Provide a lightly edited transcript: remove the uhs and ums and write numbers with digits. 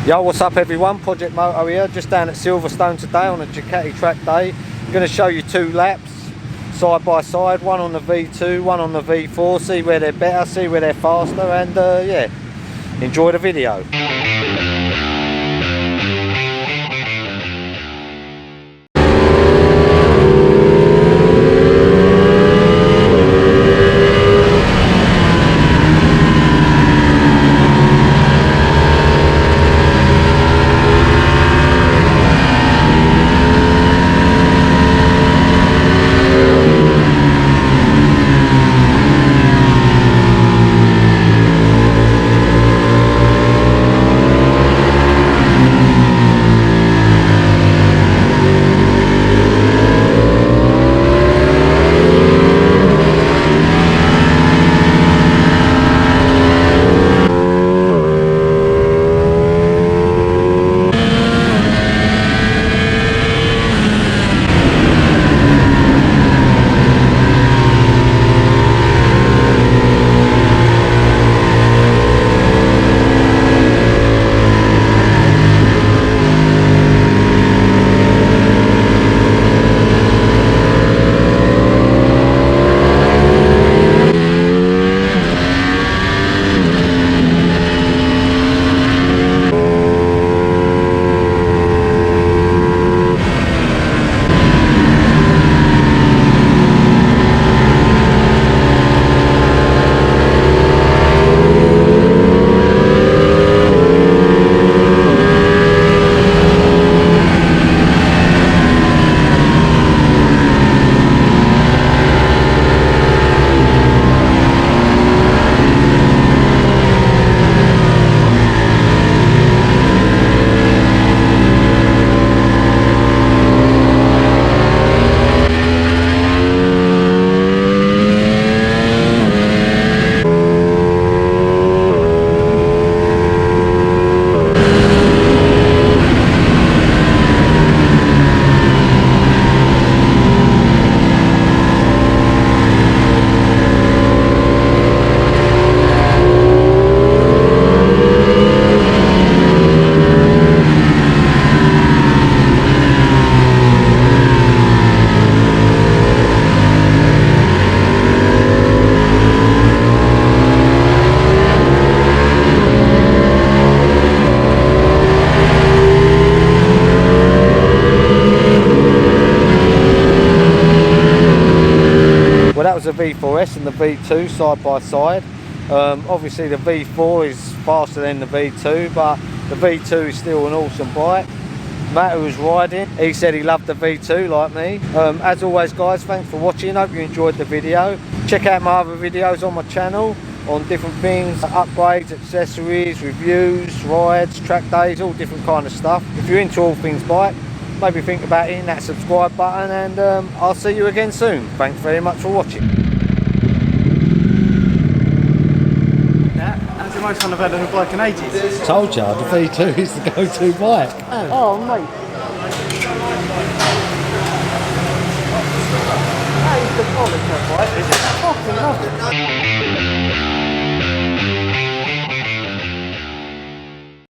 Yo, what's up everyone, Project Moto here, just down at Silverstone today on a Ducati track day. I'm going to show you 2 laps, side by side, one on the V2, one on the V4, see where they're better, see where they're faster, and yeah, enjoy the video. Well, that was the V4s and the V2 side by side. Obviously the V4 is faster than the V2, but the V2 is still an awesome bike. Matt, who was riding, he said he loved the V2 like me. As always guys, thanks for watching, hope you enjoyed the video. Check out my other videos on my channel on different things, upgrades, accessories, reviews, rides, track days, all different kind of stuff. If you're into all things bike, maybe think about hitting that subscribe button, and I'll see you again soon. Thanks very much for watching. Yeah, that's the most fun I've had on a bike in ages. Told you, the V2 is the go-to bike. Oh mate.